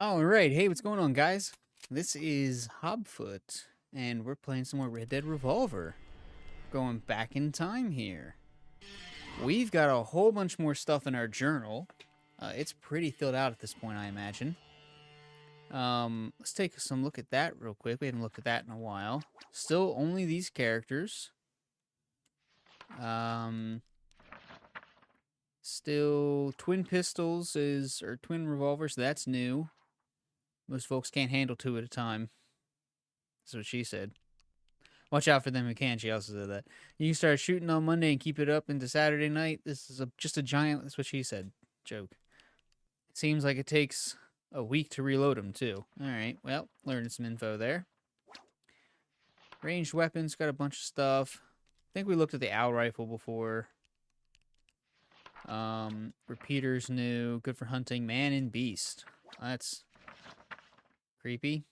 Alright, hey, what's going on, guys? This is HobFoote, and we're playing some more Red Dead Revolver. Going back in time here. We've got a whole bunch more stuff in our journal. It's pretty filled out at this point, I imagine. Let's take some look at that real quick. We haven't looked at that in a while. Still only these characters. Still twin pistols or twin revolvers, that's new. Most folks can't handle two at a time. That's what she said. Watch out for them who can. She also said that. You can start shooting on Monday and keep it up into Saturday night. This is just a giant, that's what she said, joke. It seems like it takes a week to reload them, too. Alright, well, learning some info there. Ranged weapons, got a bunch of stuff. I think we looked at the owl rifle before. Repeaters new. Good for hunting. Man and beast. That's creepy.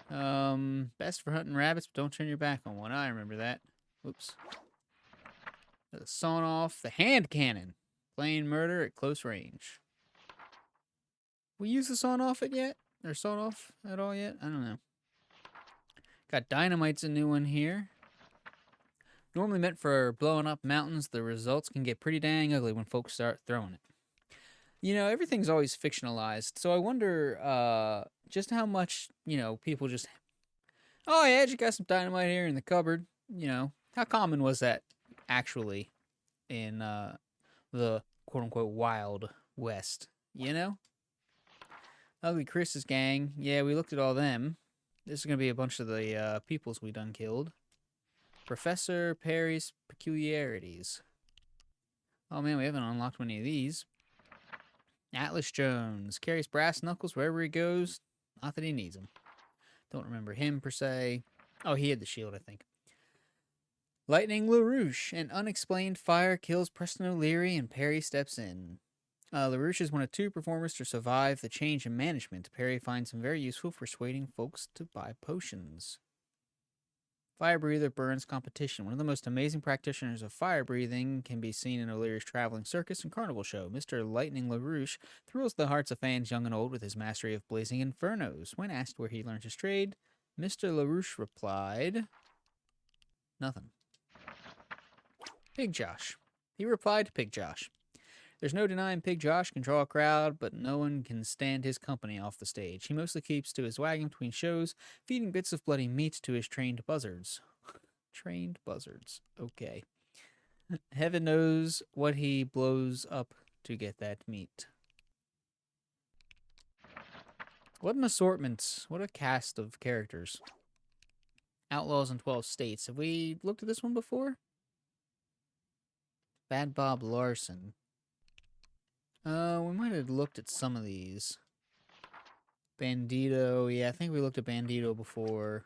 Best for hunting rabbits, but don't turn your back on one. I remember that. Whoops. The sawn off. The hand cannon. Playing murder at close range. We use the sawn off it yet? Or sawn off at all yet? I don't know. Got dynamite's a new one here. Normally meant for blowing up mountains, the results can get pretty dang ugly when folks start throwing it. You know, everything's always fictionalized, so I wonder just how much, people just, oh yeah, I just got some dynamite here in the cupboard. How common was that actually in the quote-unquote Wild West, Ugly Chris's gang, yeah, we looked at all them. This is going to be a bunch of the peoples we done killed. Professor Perry's Peculiarities. Oh man, we haven't unlocked many of these. Atlas Jones carries brass knuckles wherever he goes. Not that he needs them. Don't remember him per se. Oh, he had the shield, I think. Lightning LaRouche. An unexplained fire kills Preston O'Leary and Perry steps in. LaRouche is one of two performers to survive the change in management. Perry finds him very useful for persuading folks to buy potions. Fire breather burns competition. One of the most amazing practitioners of fire breathing can be seen in O'Leary's traveling circus and carnival show. Mr. Lightning LaRouche thrills the hearts of fans young and old with his mastery of blazing infernos. When asked where he learned his trade, Mr. LaRouche replied, nothing. Pig Josh. He replied to Pig Josh. There's no denying Pig Josh can draw a crowd, but no one can stand his company off the stage. He mostly keeps to his wagon between shows, feeding bits of bloody meat to his trained buzzards. Trained buzzards. Okay. Heaven knows what he blows up to get that meat. What an assortment. What a cast of characters. Outlaws in 12 states. Have we looked at this one before? Bad Bob Larson. We might have looked at some of these. Bandito, yeah, I think we looked at Bandito before.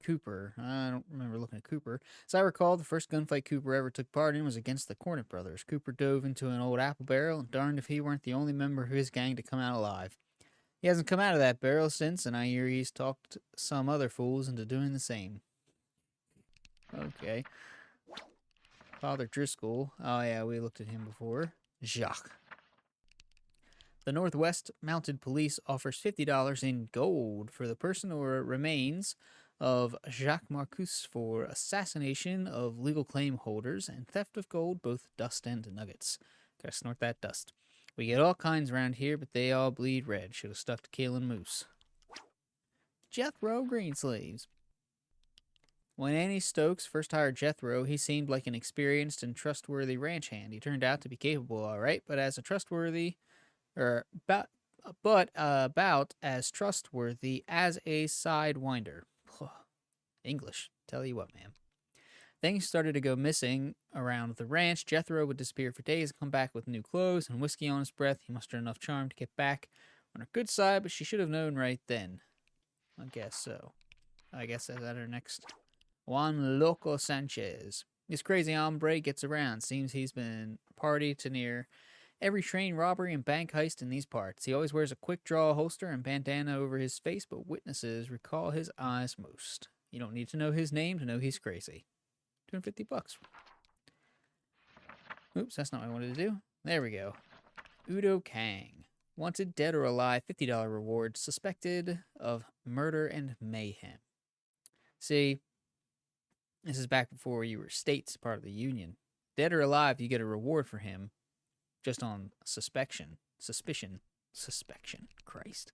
Cooper, I don't remember looking at Cooper. As I recall, the first gunfight Cooper ever took part in was against the Cornet brothers. Cooper dove into an old apple barrel, and darned if he weren't the only member of his gang to come out alive. He hasn't come out of that barrel since, and I hear he's talked some other fools into doing the same. Okay. Father Driscoll, oh yeah, we looked at him before. Jacques. The Northwest Mounted Police offers $50 in gold for the person or remains of Jacques Marcus for assassination of legal claim holders and theft of gold, both dust and nuggets. Gotta snort that dust. We get all kinds around here, but they all bleed red. Should have stuck to killing moose. Jethro Greensleeves. When Annie Stokes first hired Jethro, he seemed like an experienced and trustworthy ranch hand. He turned out to be capable, all right, but as trustworthy as trustworthy as a sidewinder. English, tell you what, man. Things started to go missing around the ranch. Jethro would disappear for days, come back with new clothes and whiskey on his breath. He mustered enough charm to get back on her good side, but she should have known right then. I guess so. I guess that's at her next. Juan Loco Sanchez. This crazy hombre gets around. Seems he's been party to near every train robbery and bank heist in these parts. He always wears a quick draw holster and bandana over his face, but witnesses recall his eyes most. You don't need to know his name to know he's crazy. $250. Oops, that's not what I wanted to do. There we go. Udo Kang. Wanted, dead or alive, $50 reward. Suspected of murder and mayhem. See, this is back before you were states, part of the Union. Dead or alive, you get a reward for him just on suspicion. Christ.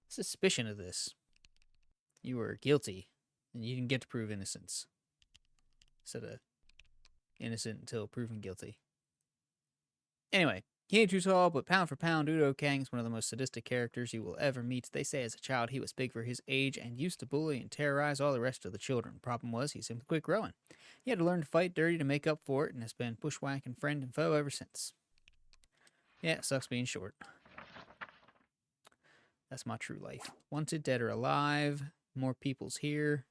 Suspicion of this. You were guilty, and you didn't get to prove innocence. Instead of innocent until proven guilty. Anyway, he ain't too tall, but pound for pound, Udo Kang is one of the most sadistic characters you will ever meet. They say as a child he was big for his age and used to bully and terrorize all the rest of the children. Problem was, he simply quit growing. He had to learn to fight dirty to make up for it, and has been bushwhacking friend and foe ever since. Yeah, it sucks being short. That's my true life. Wanted, dead or alive. More people's here.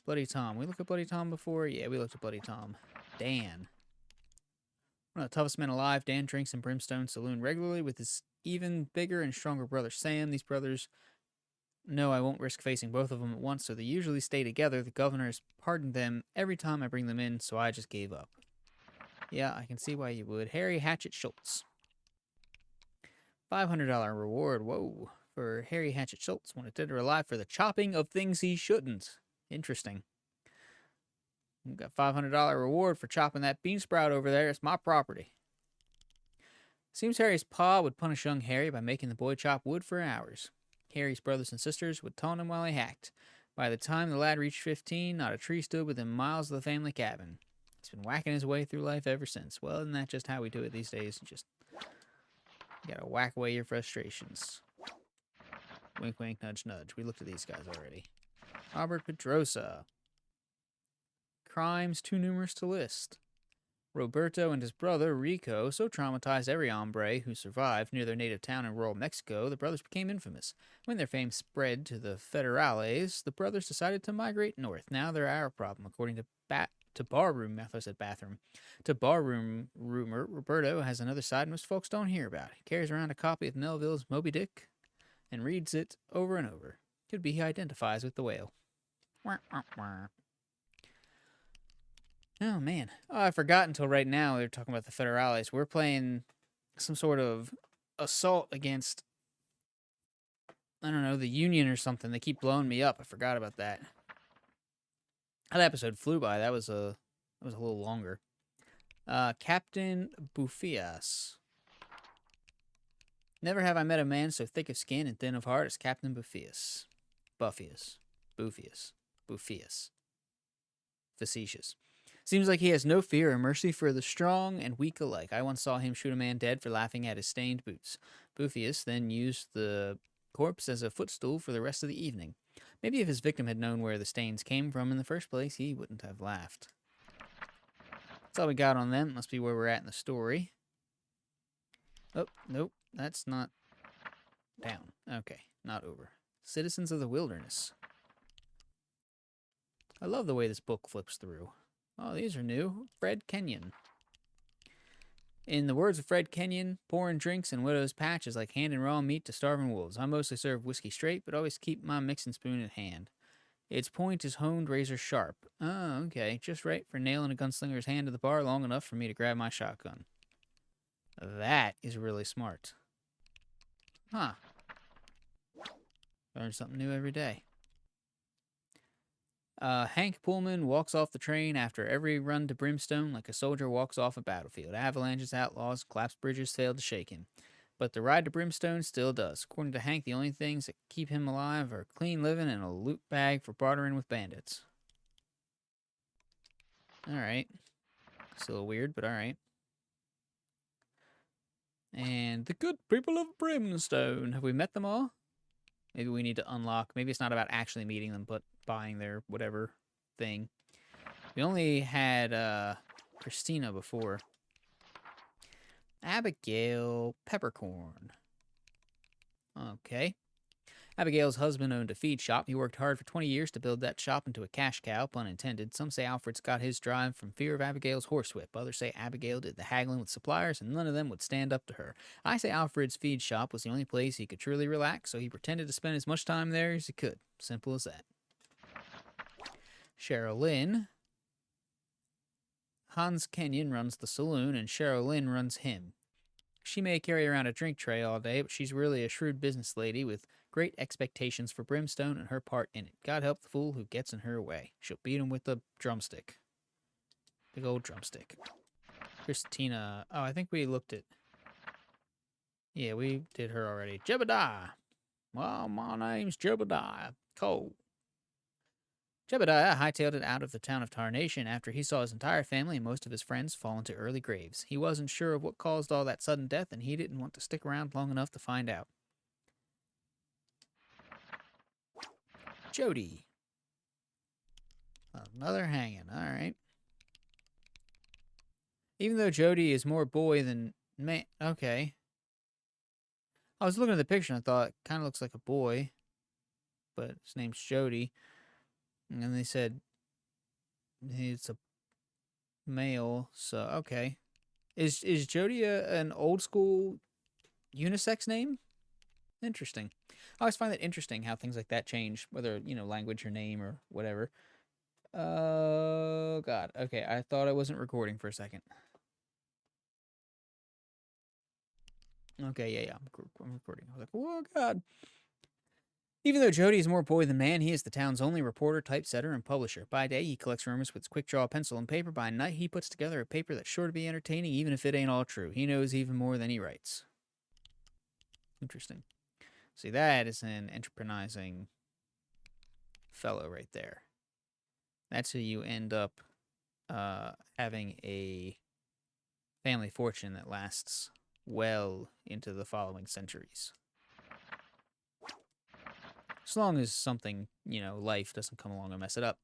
Bloody Tom. We looked at Bloody Tom before? Yeah, we looked at Bloody Tom. Dan. One of the toughest men alive, Dan drinks in Brimstone Saloon regularly with his even bigger and stronger brother Sam. These brothers know I won't risk facing both of them at once, so they usually stay together. The governor has pardoned them every time I bring them in, so I just gave up. Yeah, I can see why you would. Harry Hatchet Schultz. $500 reward. Whoa. For Harry Hatchet Schultz, wanted, dead or alive, for the chopping of things he shouldn't. Interesting. We've got $500 reward for chopping that bean sprout over there. It's my property. Seems Harry's pa would punish young Harry by making the boy chop wood for hours. Harry's brothers and sisters would taunt him while he hacked. By the time the lad reached 15, not a tree stood within miles of the family cabin. He's been whacking his way through life ever since. Well, isn't that just how we do it these days? You gotta whack away your frustrations. Wink, wink, nudge, nudge. We looked at these guys already. Robert Pedrosa. Crimes too numerous to list. Roberto and his brother, Rico, so traumatized every hombre who survived near their native town in rural Mexico, the brothers became infamous. When their fame spread to the federales, the brothers decided to migrate north. Now they're our problem, according to barroom, I said bathroom. To barroom rumor, Roberto has another side most folks don't hear about. He carries around a copy of Melville's Moby Dick and reads it over and over. Could be he identifies with the whale. Oh, man. Oh, I forgot until right now we were talking about the federales. We're playing some sort of assault against, I don't know, the Union or something. They keep blowing me up. I forgot about that. That episode flew by. That was a little longer. Captain Bufias. Never have I met a man so thick of skin and thin of heart as Captain Bufias. Bufias. Facetious. Seems like he has no fear or mercy for the strong and weak alike. I once saw him shoot a man dead for laughing at his stained boots. Bufias then used the corpse as a footstool for the rest of the evening. Maybe if his victim had known where the stains came from in the first place, he wouldn't have laughed. That's all we got on them. Must be where we're at in the story. Oh, nope. That's not down. Okay, not over. Citizens of the Wilderness. I love the way this book flips through. Oh, these are new. Fred Kenyon. In the words of Fred Kenyon, pouring drinks in Widow's Patch is like handing raw meat to starving wolves. I mostly serve whiskey straight, but always keep my mixing spoon at hand. Its point is honed razor sharp. Oh, okay. Just right for nailing a gunslinger's hand to the bar long enough for me to grab my shotgun. That is really smart. Huh. Learn something new every day. Hank Pullman walks off the train after every run to Brimstone like a soldier walks off a battlefield. Avalanches, outlaws, collapsed bridges failed to shake him. But the ride to Brimstone still does. According to Hank, the only things that keep him alive are clean living and a loot bag for bartering with bandits. Alright. It's a little weird, but alright. And the good people of Brimstone. Have we met them all? Maybe we need to unlock. Maybe it's not about actually meeting them, but buying their whatever thing. We only had Christina before. Abigail Peppercorn. Okay. Abigail's husband owned a feed shop. He worked hard for 20 years to build that shop into a cash cow, pun intended. Some say Alfred's got his drive from fear of Abigail's horsewhip. Others say Abigail did the haggling with suppliers, and none of them would stand up to her. I say Alfred's feed shop was the only place he could truly relax, so he pretended to spend as much time there as he could. Simple as that. Cheryl Lynn. Hans Kenyon runs the saloon, and Cheryl Lynn runs him. She may carry around a drink tray all day, but she's really a shrewd business lady with great expectations for Brimstone and her part in it. God help the fool who gets in her way. She'll beat him with a drumstick. Big old drumstick. Christina. Oh, I think we looked at... Yeah, we did her already. Jebediah. Well, my name's Jebediah Cole. Jebediah hightailed it out of the town of Tarnation after he saw his entire family and most of his friends fall into early graves. He wasn't sure of what caused all that sudden death, and he didn't want to stick around long enough to find out. Jody. Another hanging. All right. Even though Jody is more boy than man. Okay. I was looking at the picture and I thought it kind of looks like a boy, but his name's Jody. And then they said it's a male, so okay. Is Jody an old school unisex name? Interesting. I always find that interesting how things like that change, whether, language or name or whatever. Oh, God. Okay, I thought I wasn't recording for a second. Okay, yeah, I'm recording. I was like, oh, God. Even though Jody is more boy than man, he is the town's only reporter, typesetter, and publisher. By day, he collects rumors with his quick draw pencil and paper. By night, he puts together a paper that's sure to be entertaining, even if it ain't all true. He knows even more than he writes. Interesting. See, that is an enterprising fellow right there. That's who you end up having a family fortune that lasts well into the following centuries. As long as something, life doesn't come along and mess it up.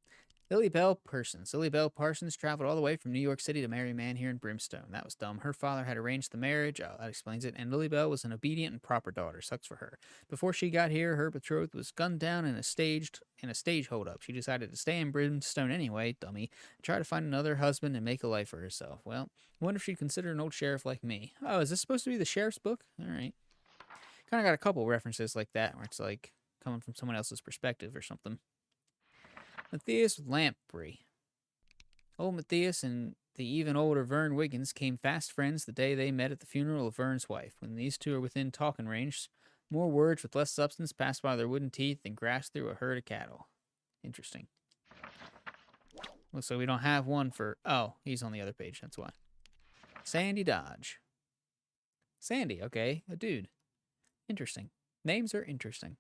Lily Bell Parsons. Lily Bell Parsons traveled all the way from New York City to marry a man here in Brimstone. That was dumb. Her father had arranged the marriage. Oh, that explains it. And Lily Bell was an obedient and proper daughter. Sucks for her. Before she got here, her betrothed was gunned down in a stage holdup. She decided to stay in Brimstone anyway, dummy, and try to find another husband and make a life for herself. Well, I wonder if she'd consider an old sheriff like me. Oh, is this supposed to be the sheriff's book? All right. Kind of got a couple references like that where it's like coming from someone else's perspective or something. Matthias Lamprey. Old Matthias and the even older Vern Wiggins came fast friends the day they met at the funeral of Vern's wife. When these two are within talking range, more words with less substance pass by their wooden teeth than grass through a herd of cattle. Interesting. Looks like we don't have one for... Oh, he's on the other page, that's why. Sandy Dodge. Sandy, okay, a dude. Interesting. Names are interesting.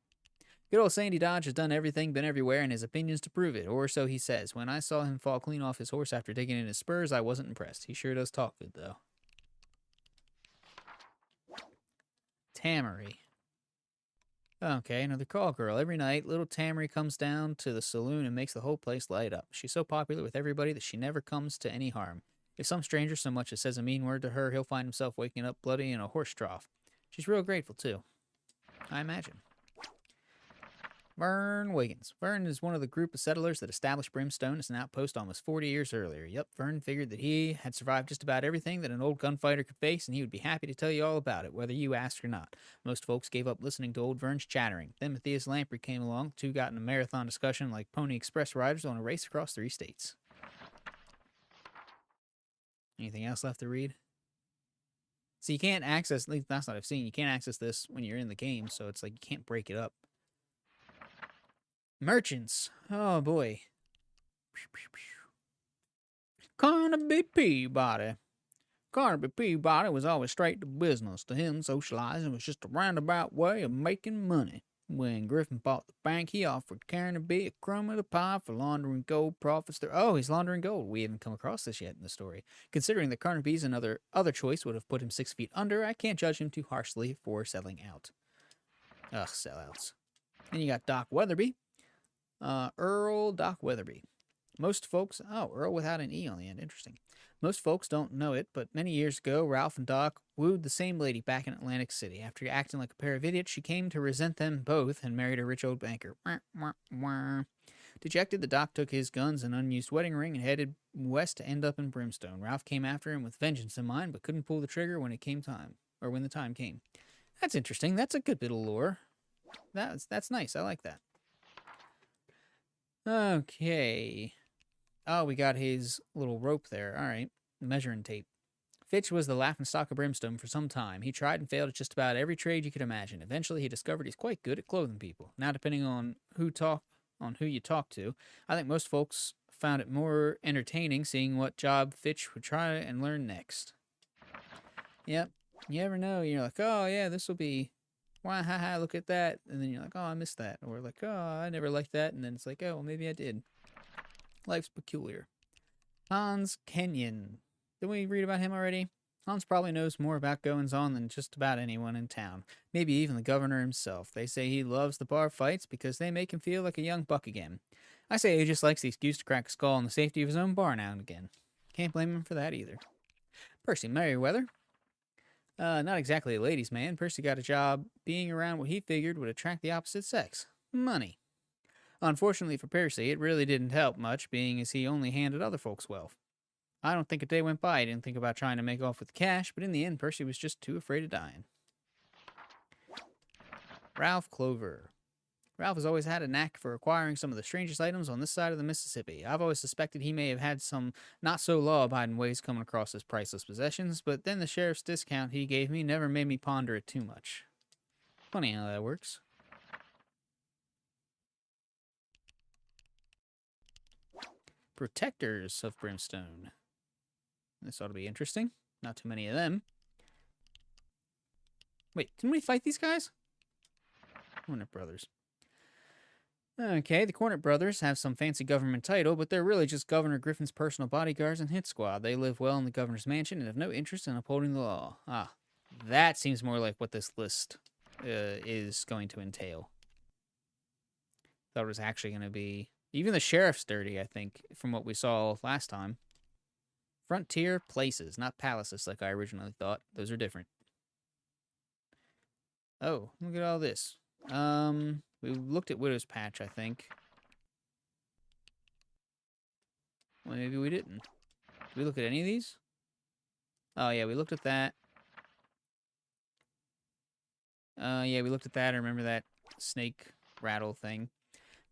Good old Sandy Dodge has done everything, been everywhere, and his opinions to prove it, or so he says. When I saw him fall clean off his horse after digging in his spurs, I wasn't impressed. He sure does talk good, though. Tamory. Okay, another call girl. Every night, little Tamory comes down to the saloon and makes the whole place light up. She's so popular with everybody that she never comes to any harm. If some stranger so much as says a mean word to her, he'll find himself waking up bloody in a horse trough. She's real grateful, too. I imagine. Vern Wiggins. Vern is one of the group of settlers that established Brimstone as an outpost almost 40 years earlier. Yep, Vern figured that he had survived just about everything that an old gunfighter could face, and he would be happy to tell you all about it, whether you asked or not. Most folks gave up listening to old Vern's chattering. Then Matthias Lamprey came along. The two got in a marathon discussion like Pony Express riders on a race across 3 states. Anything else left to read? So you can't access, at least that's what I've seen, you can't access this when you're in the game, so it's like you can't break it up. Merchants. Oh, boy. Carnaby Peabody. Carnaby Peabody was always straight to business. To him, socializing was just a roundabout way of making money. When Griffin bought the bank, he offered Carnaby a crumb of the pie for laundering gold profits. Oh, he's laundering gold. We haven't come across this yet in the story. Considering that Carnaby's another choice would have put him 6 feet under, I can't judge him too harshly for selling out. Ugh, sellouts. Then you got Doc Weatherby. Earl Doc Weatherby. Most folks... Oh, Earl without an E on the end. Interesting. Most folks don't know it, but many years ago, Ralph and Doc wooed the same lady back in Atlantic City. After acting like a pair of idiots, she came to resent them both and married a rich old banker. Dejected, the Doc took his guns and unused wedding ring and headed west to end up in Brimstone. Ralph came after him with vengeance in mind, but couldn't pull the trigger when the time came. That's interesting. That's a good bit of lore. That's nice. I like that. Okay. Oh, we got his little rope there. All right. Measuring tape. Fitch was the laughingstock of Brimstone for some time. He tried and failed at just about every trade you could imagine. Eventually, he discovered he's quite good at clothing people. Now, depending on who you talk to, I think most folks found it more entertaining seeing what job Fitch would try and learn next. Yep, you never know. You're like, oh yeah, this will be, wow, haha, look at that, and then you're like, oh, I missed that, or like, oh, I never liked that, and then it's like, oh, well, maybe I did. Life's peculiar. Hans Kenyon. Did we read about him already? Hans probably knows more about goings-on than just about anyone in town. Maybe even the governor himself. They say he loves the bar fights because they make him feel like a young buck again. I say he just likes the excuse to crack a skull in the safety of his own bar now and again. Can't blame him for that either. Percy Merriweather. Not exactly a ladies' man. Percy got a job being around what he figured would attract the opposite sex. Money. Unfortunately for Percy, it really didn't help much, being as he only handed other folks wealth. I don't think a day went by he didn't think about trying to make off with the cash, but in the end, Percy was just too afraid of dying. Ralph Clover. Ralph has always had a knack for acquiring some of the strangest items on this side of the Mississippi. I've always suspected he may have had some not-so-law-abiding ways coming across his priceless possessions, but then the sheriff's discount he gave me never made me ponder it too much. Funny how that works. Protectors of Brimstone. This ought to be interesting. Not too many of them. Wait, didn't we fight these guys? Cornet Brothers. Okay, the Cornet Brothers have some fancy government title, but they're really just Governor Griffin's personal bodyguards and hit squad. They live well in the governor's mansion and have no interest in upholding the law. Ah, that seems more like what this list is going to entail. Thought it was actually going to be... Even the sheriff's dirty, I think, from what we saw last time. Frontier places, not palaces like I originally thought. Those are different. Oh, look at all this. We looked at Widow's Patch, I think. Well, maybe we didn't. Did we look at any of these? Oh, yeah, we looked at that. Yeah, we looked at that. I remember that snake rattle thing.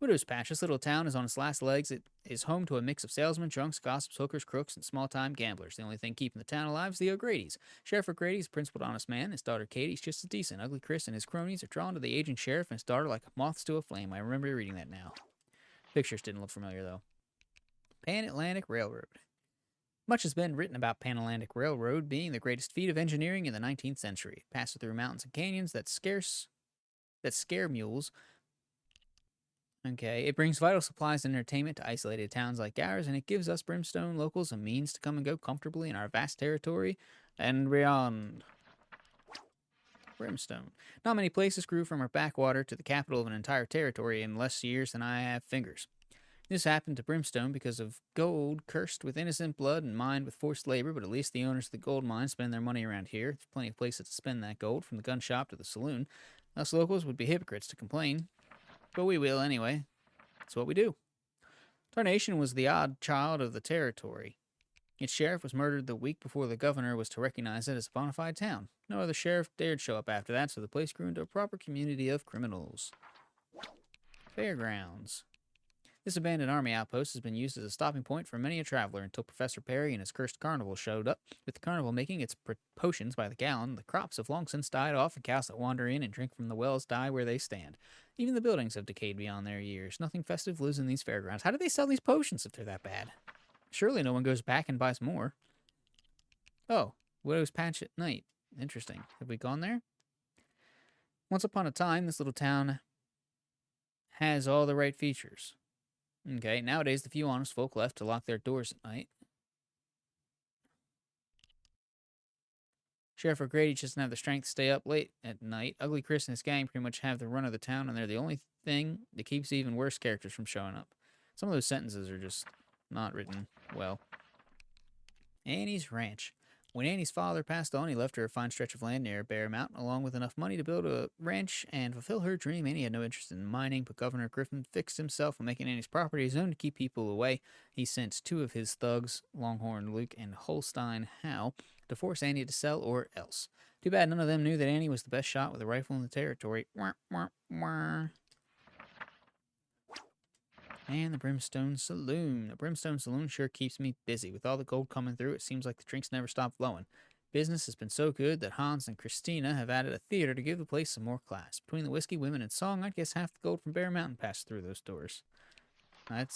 Widow's Patch, this little town, is on its last legs. It is home to a mix of salesmen, drunks, gossips, hookers, crooks, and small-time gamblers. The only thing keeping the town alive is the O'Grady's. Sheriff O'Grady is a principled, honest man. His daughter Katie's just as decent. Ugly Chris and his cronies are drawn to the aging sheriff and his daughter like moths to a flame. I remember reading that now. Pictures didn't look familiar, though. Pan Atlantic Railroad. Much has been written about Pan Atlantic Railroad being the greatest feat of engineering in the 19th century. It passes through mountains and canyons that scare mules. Okay, it brings vital supplies and entertainment to isolated towns like ours, and it gives us Brimstone locals a means to come and go comfortably in our vast territory and beyond. Brimstone. Not many places grew from our backwater to the capital of an entire territory in less years than I have fingers. This happened to Brimstone because of gold cursed with innocent blood and mined with forced labor, but at least the owners of the gold mine spend their money around here. There's plenty of places to spend that gold, from the gun shop to the saloon. Us locals would be hypocrites to complain. But we will anyway. That's what we do. Tarnation was the odd child of the territory. Its sheriff was murdered the week before the governor was to recognize it as a bona fide town. No other sheriff dared show up after that, so the place grew into a proper community of criminals. Fairgrounds. This abandoned army outpost has been used as a stopping point for many a traveler until Professor Perry and his cursed carnival showed up. With the carnival making its potions by the gallon, the crops have long since died off, and cows that wander in and drink from the wells die where they stand. Even the buildings have decayed beyond their years. Nothing festive lives in these fairgrounds. How do they sell these potions if they're that bad? Surely no one goes back and buys more. Oh, Widow's Patch at night. Interesting. Have we gone there? Once upon a time, this little town has all the right features. Okay, nowadays the few honest folk left to lock their doors at night. Sheriff O'Grady just doesn't have the strength to stay up late at night. Ugly Chris and his gang pretty much have the run of the town, and they're the only thing that keeps even worse characters from showing up. Some of those sentences are just not written well. Annie's Ranch. When Annie's father passed on, he left her a fine stretch of land near Bear Mountain, along with enough money to build a ranch and fulfill her dream. Annie had no interest in mining, but Governor Griffin fixed himself on making Annie's property his own to keep people away. He sent two of his thugs, Longhorn Luke and Holstein Hal, to force Annie to sell or else. Too bad none of them knew that Annie was the best shot with a rifle in the territory. Wah, wah, wah. And the Brimstone Saloon. The Brimstone Saloon sure keeps me busy. With all the gold coming through, it seems like the drinks never stop flowing. Business has been so good that Hans and Christina have added a theater to give the place some more class. Between the whiskey, women, and song, I'd guess half the gold from Bear Mountain passed through those doors. That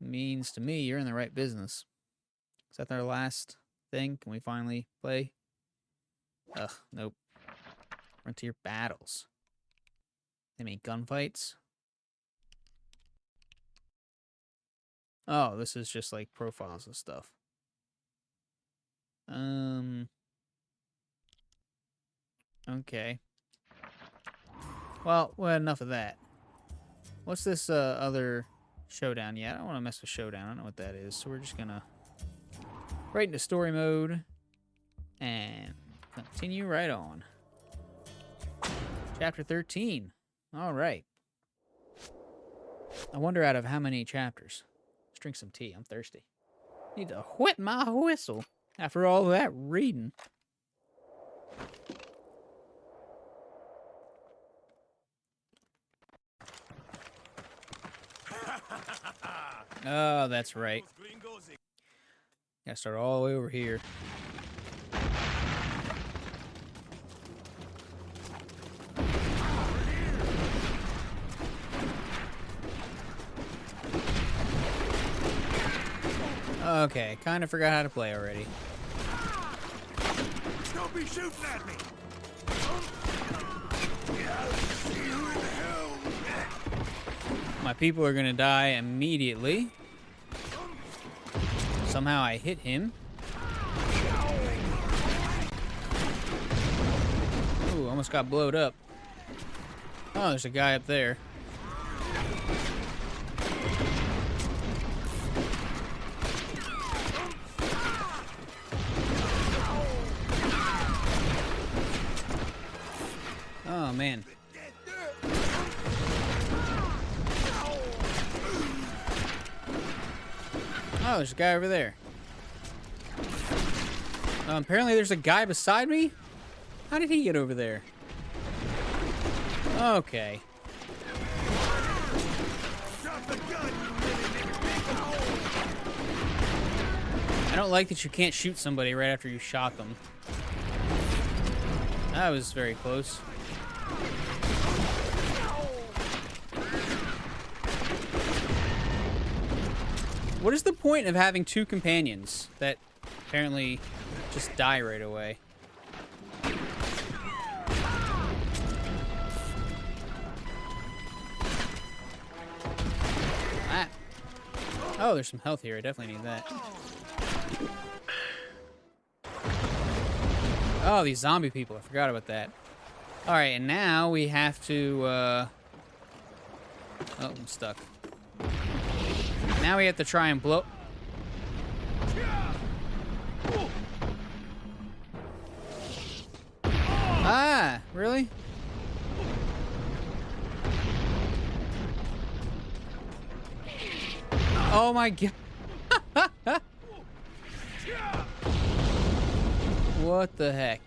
means to me you're in the right business. Is that our last thing? Can we finally play? Ugh, nope. Frontier battles. They mean gunfights? Oh, this is just like profiles and stuff. Okay. Well, enough of that. What's this other showdown? Yeah, I don't want to mess with showdown. I don't know what that is. So we're just gonna right into story mode and continue right on. Chapter 13. All right. I wonder out of how many chapters. Let's drink some tea. I'm thirsty. Need to wet my whistle after all that reading. Oh, that's right. Gotta start all the way over here. Okay, kind of forgot how to play already. Don't be shooting at me! My people are gonna die immediately. Somehow I hit him. Ooh, almost got blowed up. Oh, there's a guy up there. Oh, man. Oh, there's a guy over there. Apparently there's a guy beside me? How did he get over there? Okay. I don't like that you can't shoot somebody right after you shot them. That was very close. What is the point of having two companions that apparently just die right away? Ah. Oh, there's some health here. I definitely need that. Oh, these zombie people. I forgot about that. Alright, and now we have to, Oh, I'm stuck. Now we have to try and blow... Ah, really? Oh my god. What the heck?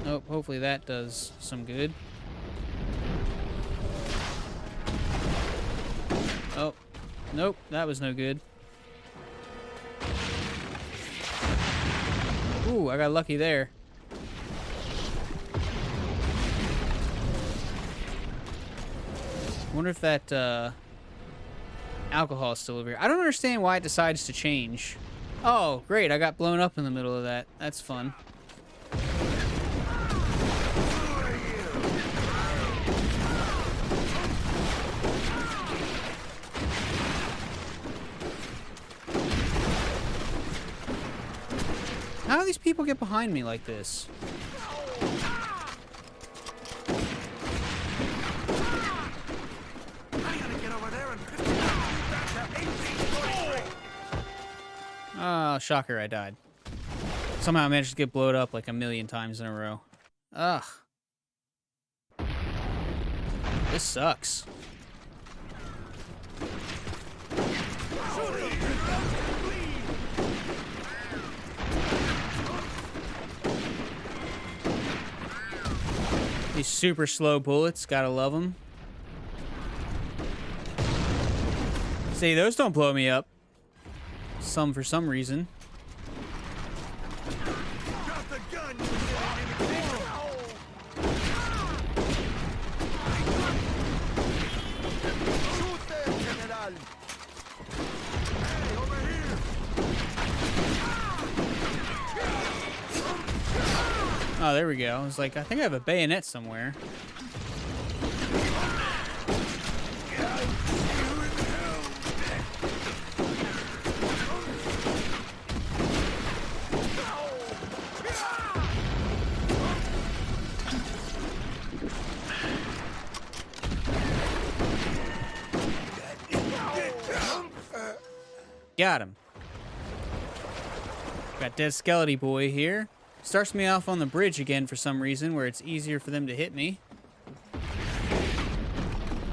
Nope, hopefully that does some good. Oh, nope, that was no good. Ooh, I got lucky there. Wonder if that alcohol is still over here. I don't understand why it decides to change. Oh, great, I got blown up in the middle of that. That's fun. How do these people get behind me like this? Oh, shocker, I died. Somehow I managed to get blown up like a million times in a row. Ugh. This sucks. These super slow bullets, gotta love them. See, those don't blow me up. Some for some reason. Drop the gun, you Shoot them, General. Hey, over here. Oh, there we go. I was like, I think I have a bayonet somewhere. Got him. Got Dead Skeleton Boy here. Starts me off on the bridge again for some reason, where it's easier for them to hit me.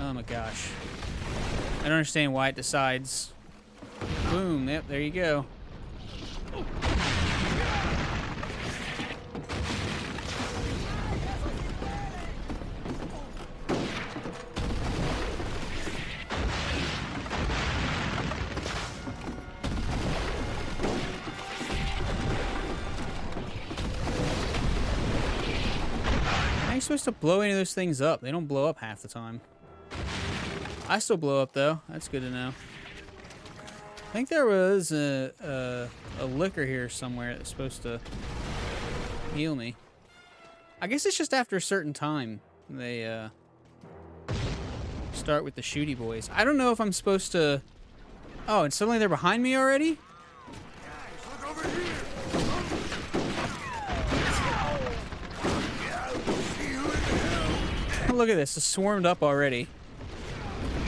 Oh my gosh. I don't understand why it decides. Boom, yep, there you go. How are you supposed to blow any of those things up? They don't blow up half the time. I still blow up though. That's good to know. I think there was a liquor here somewhere that's supposed to heal me. I guess it's just after a certain time they start with the shooty boys. I don't know if I'm supposed to... Oh, and suddenly they're behind me already? Guys, look over here. Look at this, it's swarmed up already.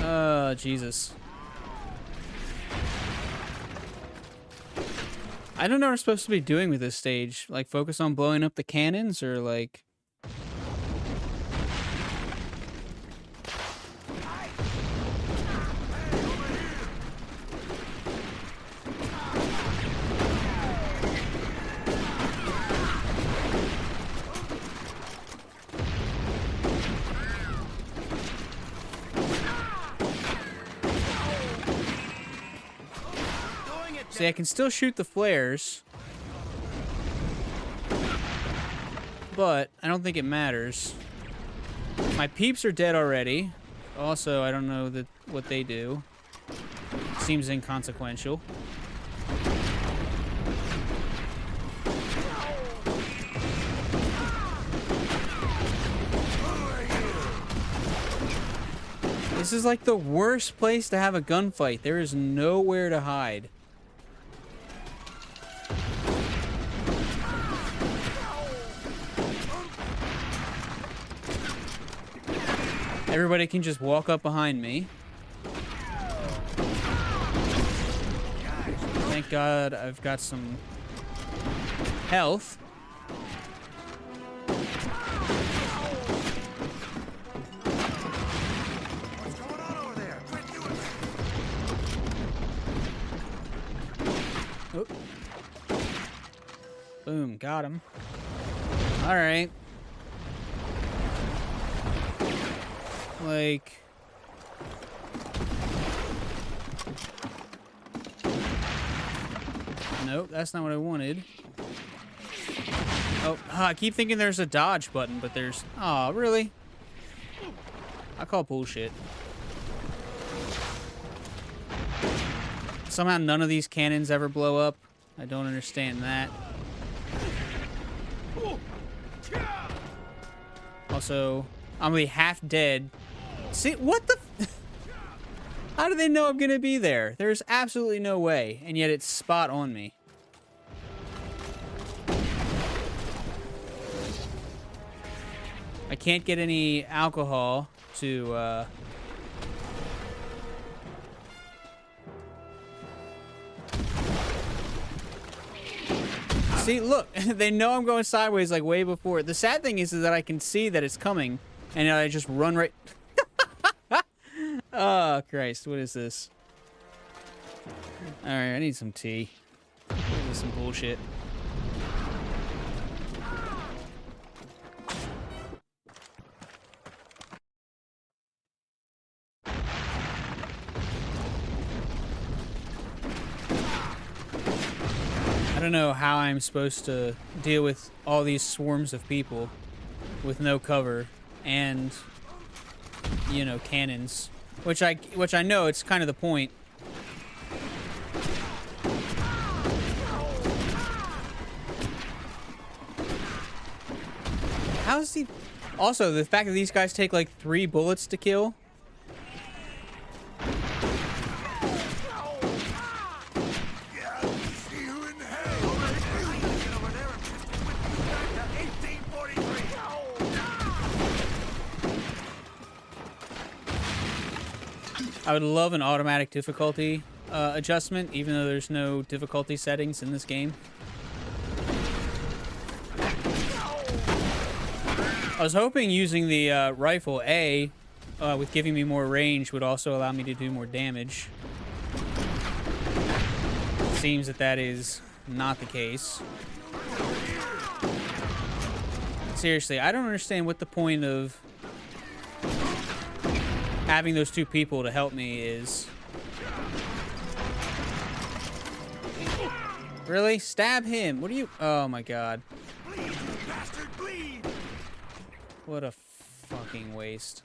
Oh, Jesus. I don't know what I'm supposed to be doing with this stage. Like, focus on blowing up the cannons, or like... See, I can still shoot the flares, but I don't think it matters. My peeps are dead already. Also, I don't know what they do. Seems inconsequential. This is like the worst place to have a gunfight. There is nowhere to hide. Everybody can just walk up behind me. Thank God I've got some health. What's going on over there? Quit doing it. Oh. Boom, got him. All right. Like... Nope, that's not what I wanted. Oh, I keep thinking there's a dodge button, but there's... Aw, really? I call bullshit. Somehow none of these cannons ever blow up. I don't understand that. Also, I'm gonna be half dead. See, what the... How do they know I'm gonna be there? There's absolutely no way, and yet it's spot on me. I can't get any alcohol to, See, look, they know I'm going sideways like way before. The sad thing is that I can see that it's coming, and I just run right... Oh, Christ, what is this? Alright, I need some tea. This is some I don't know how I'm supposed to deal with all these swarms of people with no cover and, you know, cannons, which I know it's kind of the point. How's he? Also, the fact that these guys take like 3 bullets to kill. I would love an automatic difficulty adjustment, even though there's no difficulty settings in this game. I was hoping using the rifle A, with giving me more range, would also allow me to do more damage. Seems that that is not the case. Seriously, I don't understand what the point of having those 2 people to help me is. Really? Stab him. What are you? Oh my god. Bleed, you bastard, bleed! What a fucking waste.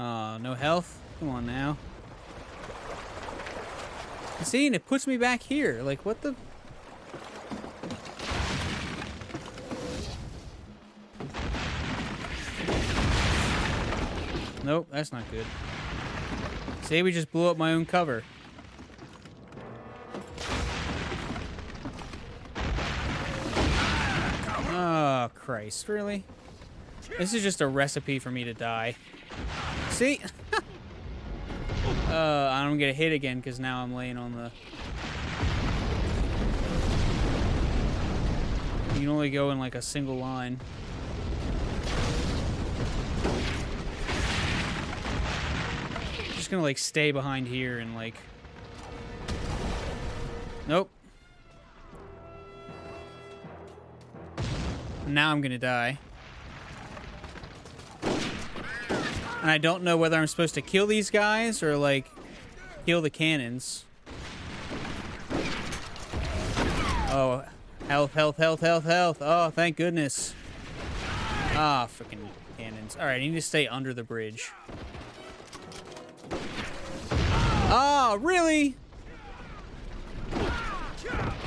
Oh, no health? Come on now. See, and it puts me back here. Like, what the... Nope, that's not good. See, we just blew up my own cover. Oh, Christ. Really? This is just a recipe for me to die. See? I don't get a hit again because now I'm laying on the... You can only go in like a single line. Just gonna like stay behind here and like... Nope. Now I'm gonna die. And I don't know whether I'm supposed to kill these guys or, like, kill the cannons. Oh, health, health, health, health, health. Oh, thank goodness. Ah, freaking cannons. Alright, I need to stay under the bridge. Oh, really?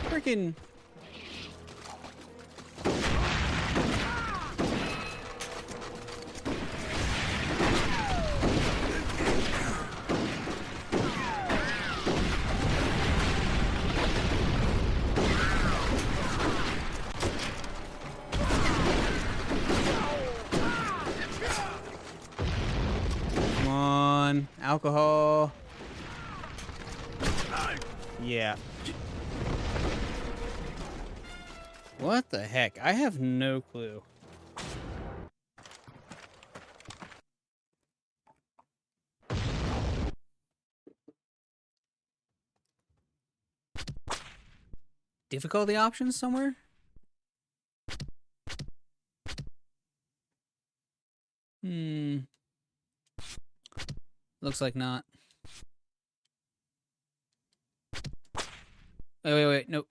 Freaking... Alcohol. Yeah. What the heck? I have no clue. Difficulty options somewhere? Looks like not. Wait. Nope.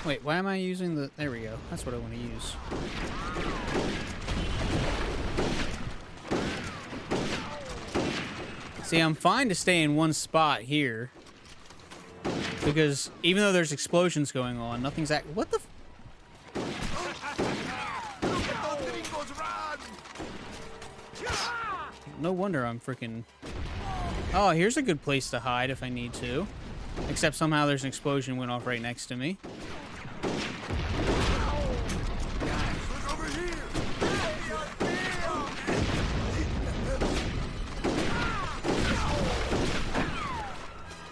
Wait, why am I using the... There we go. That's what I want to use. See, I'm fine to stay in one spot here. Because even though there's explosions going on, nothing's what the No wonder I'm freaking... Oh, here's a good place to hide if I need to. Except somehow there's an explosion went off right next to me.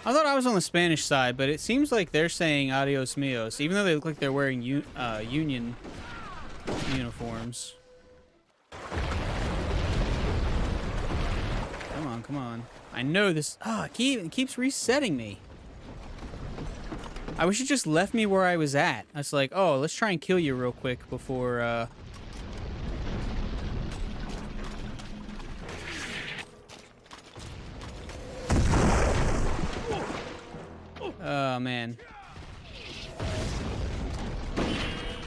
I thought I was on the Spanish side, but it seems like they're saying adios mios, even though they look like they're wearing Union uniforms. Come on, come on. I know this. Ah, it keeps resetting me. I wish it just left me where I was at. I was like, oh, let's try and kill you real quick before, Oh, man.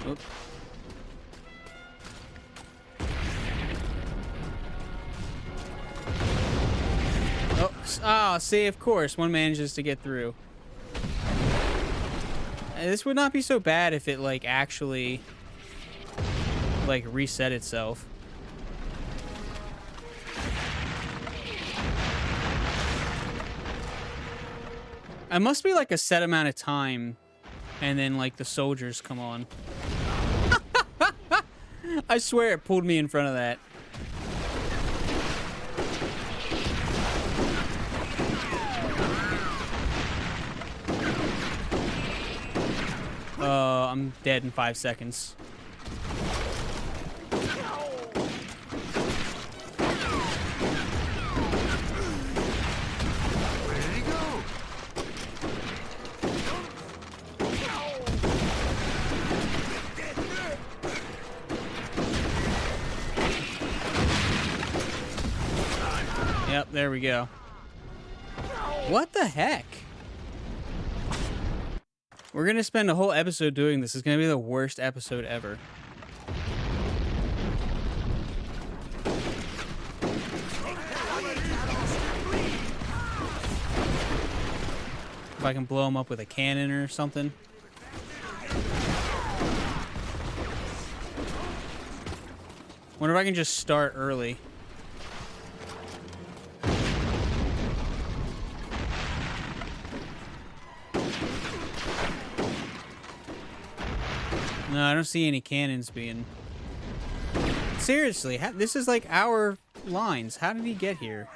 Oop. Oh, see, of course, one manages to get through. This would not be so bad if it, like, actually, like, reset itself. It must be, like, a set amount of time, and then, like, the soldiers come on. I swear it pulled me in front of that. I'm dead in 5 seconds. Where did he go? Yep, there we go. What the heck? We're gonna spend a whole episode doing this. It's gonna be the worst episode ever. If I can blow him up with a cannon or something. Wonder if I can just start early. No, I don't see any cannons being... Seriously, this is like our lines. How did he get here?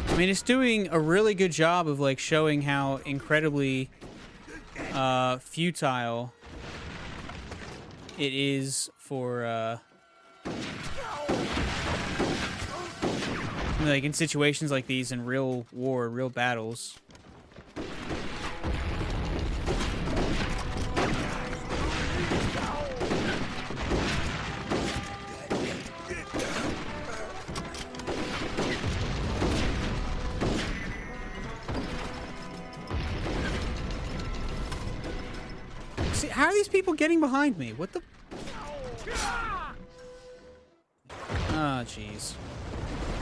I mean, it's doing a really good job of, like, showing how incredibly futile it is for, like, in situations like these, in real war, real battles. See, how are these people getting behind me? What the... Oh, jeez.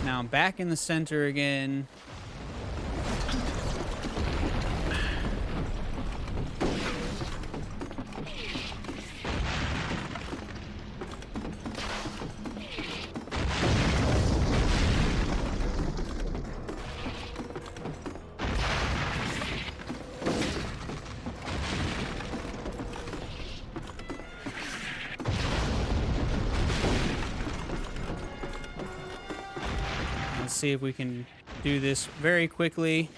Now I'm back in the center again. See if we can do this very quickly.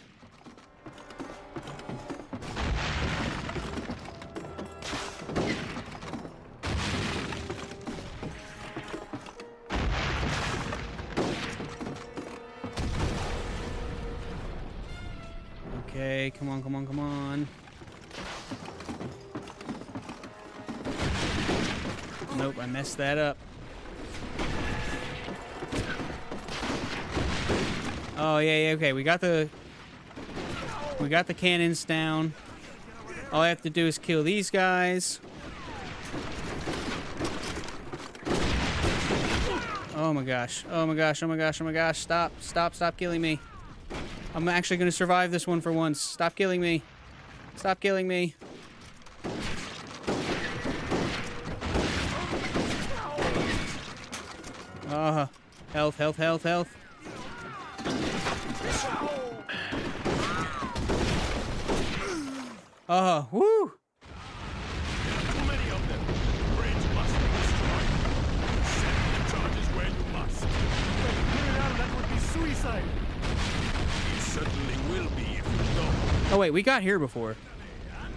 Okay, come on, come on, come on. Nope, I messed that up. Oh, yeah, okay, we got the cannons down. All I have to do is kill these guys. Oh my gosh, oh my gosh, oh my gosh, oh my gosh, stop killing me. I'm actually gonna survive this one for once. Stop killing me. Stop killing me. Health, health, health, health. Oh, woo! Too many of them. Bridge must be destroyed. Send the charges where you must. Getting out of that would be suicide. It's certainly will be if you don't. Oh wait, we got here before.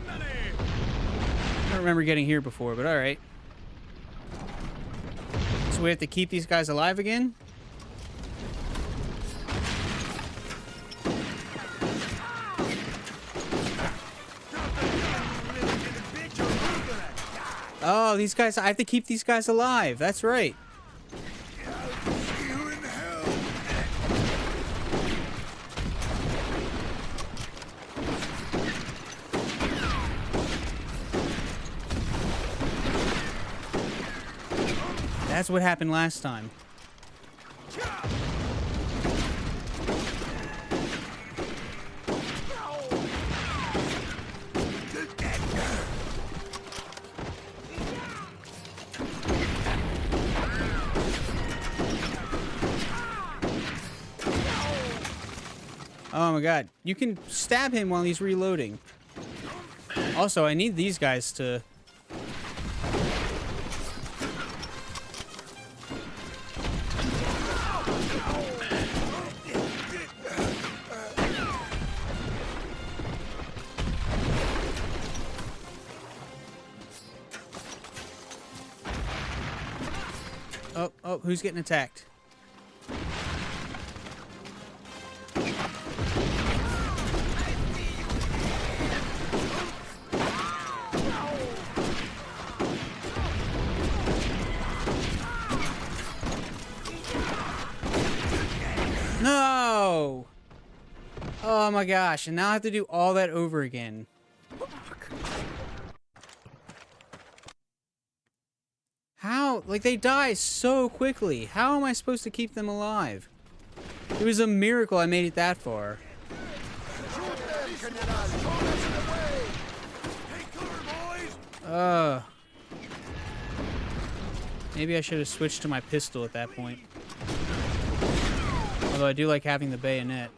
Andale. I don't remember getting here before, but alright. So we have to keep these guys alive again? Oh, these guys, I have to keep these guys alive. That's right. You in hell. That's what happened last time. Oh my god. You can stab him while he's reloading. Also, I need these guys to... Oh, who's getting attacked? No! Oh my gosh, and now I have to do all that over again. How? Like, they die so quickly. How am I supposed to keep them alive? It was a miracle I made it that far. Maybe I should have switched to my pistol at that point. Although I do like having the bayonet.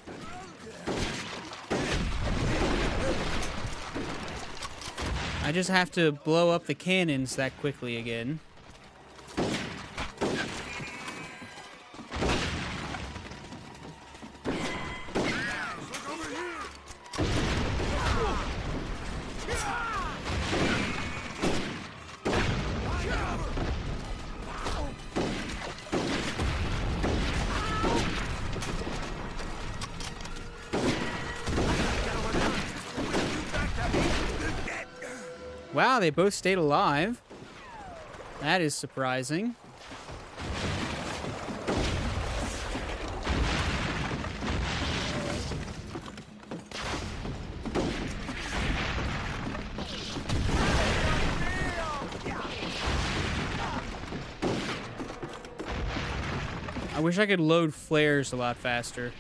I just have to blow up the cannons that quickly again. Wow, they both stayed alive. That is surprising. I wish I could load flares a lot faster.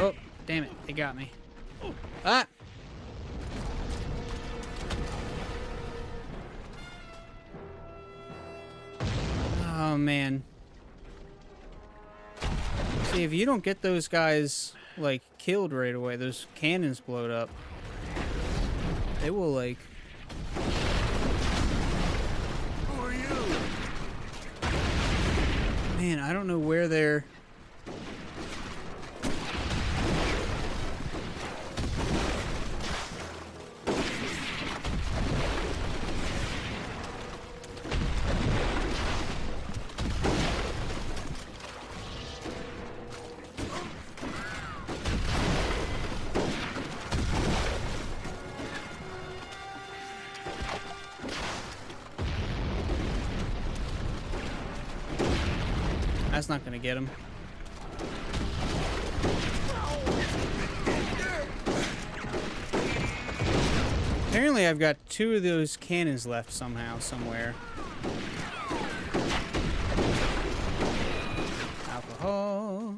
Oh, damn it. They got me. Ah! Oh, man. See, if you don't get those guys, like, killed right away, those cannons blowed up, they will, like... Who are you? Man, I don't know where they're... That's not gonna get him. Apparently I've got 2 of those cannons left somehow, somewhere. Alcohol.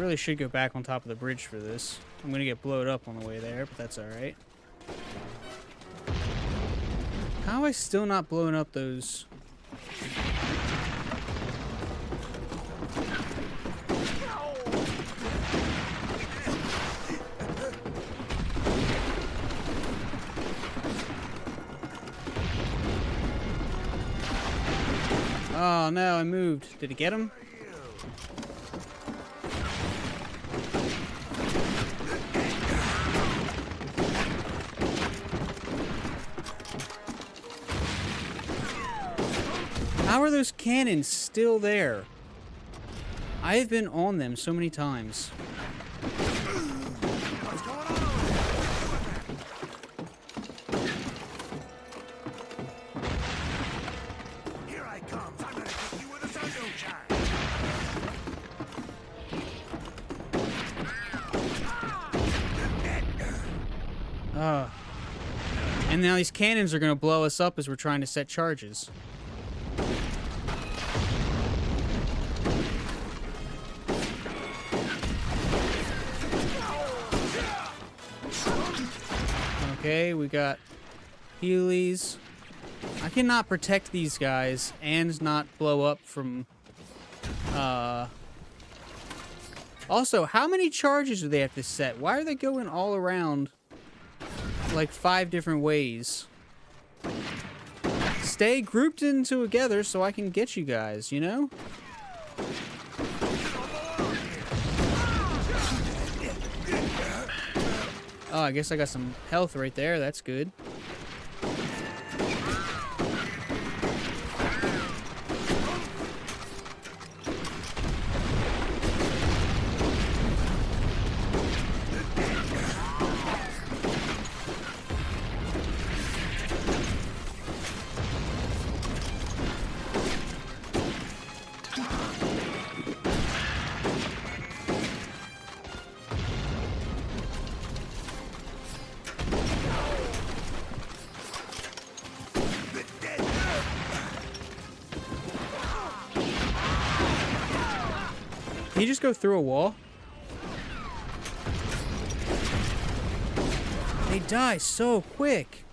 really should go back on top of the bridge for this. I'm gonna get blowed up on the way there, but that's alright. How am I still not blowing up those? Oh no, I moved. Did it get him? How are those cannons still there? I've been on them so many times. What's going on? Here I come. I'm gonna hit you with a sunshine. And now these cannons are going to blow us up as we're trying to set charges. Okay, we got Heelys. I cannot protect these guys and not blow up from... Also, how many charges do they have to set? Why are they going all around like 5 different ways? Stay grouped in together so I can get you guys, you know? Oh, I guess I got some health right there. That's good. Can you just go through a wall? They die so quick.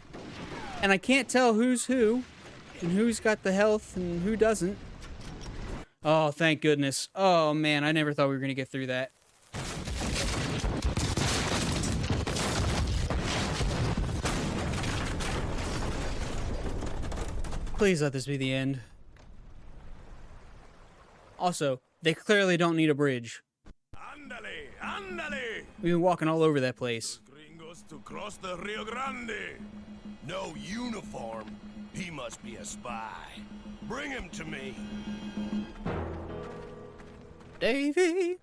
And I can't tell who's who, and who's got the health, and who doesn't. Oh, thank goodness. Oh, man, I never thought we were going to get through that. Please let this be the end. Also, they clearly don't need a bridge. Ándale, ándale. We've been walking all over that place. Gringos to cross the Rio Grande. No uniform. He must be a spy. Bring him to me. Davy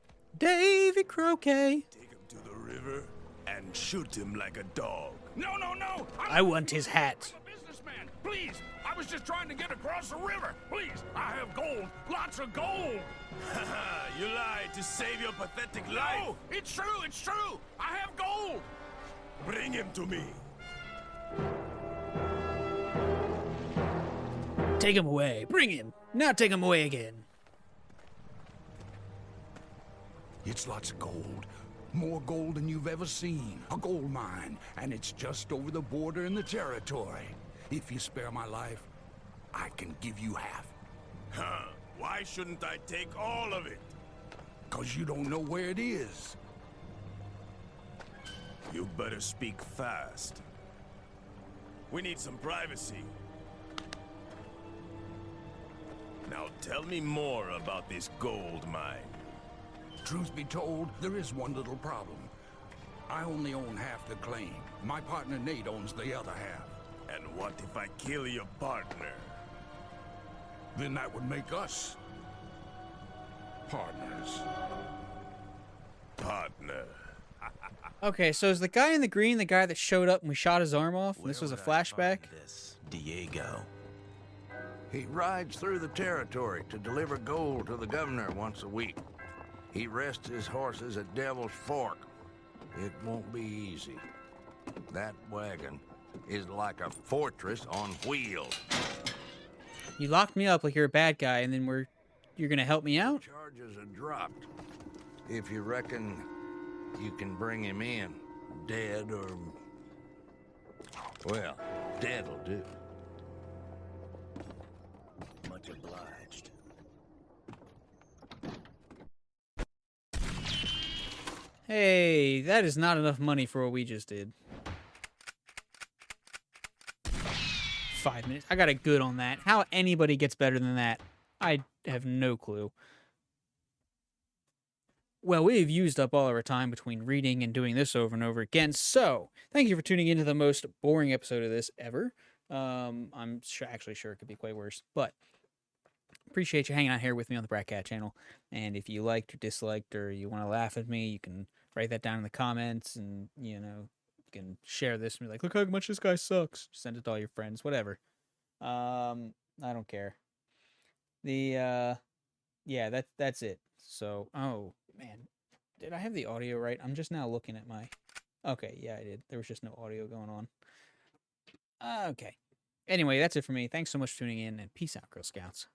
Croquet. Take him to the river and shoot him like a dog. No, no, no! I want his hat. I'm a businessman. Please, I was just trying to get across the river. Please, I have gold, lots of gold. You lied to save your pathetic life. No, it's true, it's true. I have gold. Bring him to me. Take him away. Bring him. Now take him away again. It's lots of gold. More gold than you've ever seen. A gold mine. And it's just over the border in the territory. If you spare my life, I can give you half. Huh? Why shouldn't I take all of it? 'Cause you don't know where it is. You better speak fast. We need some privacy. Now tell me more about this gold mine. Truth be told, there is one little problem. I only own half the claim. My partner Nate owns the other half. And what if I kill your partner? Then that would make us partners. Partner. Okay, so is the guy in the green the guy that showed up and we shot his arm off? And this was a flashback? This Diego. He rides through the territory to deliver gold to the governor once a week. He rests his horses at Devil's Fork. It won't be easy. That wagon is like a fortress on wheels. You locked me up like you're a bad guy, and then you're gonna help me out? Charges are dropped. If you reckon you can bring him in, dead or... well, dead'll do. Much obliged. Hey, that is not enough money for what we just did. 5 minutes. I got a good on that. How anybody gets better than that, I have no clue. Well, we've used up all of our time between reading and doing this over and over again, so thank you for tuning into the most boring episode of this ever. I'm actually sure it could be quite worse, but appreciate you hanging out here with me on the Brat Cat channel. And if you liked or disliked or you want to laugh at me, you can write that down in the comments, and you can share this and be like, look how much this guy sucks. Send it to all your friends, whatever. I don't care. Yeah, that's it. So, oh man, did I have the audio right? I'm just now looking at my... okay, yeah, I did. There was just no audio going on. Okay. Anyway, that's it for me. Thanks so much for tuning in, and peace out, Girl Scouts.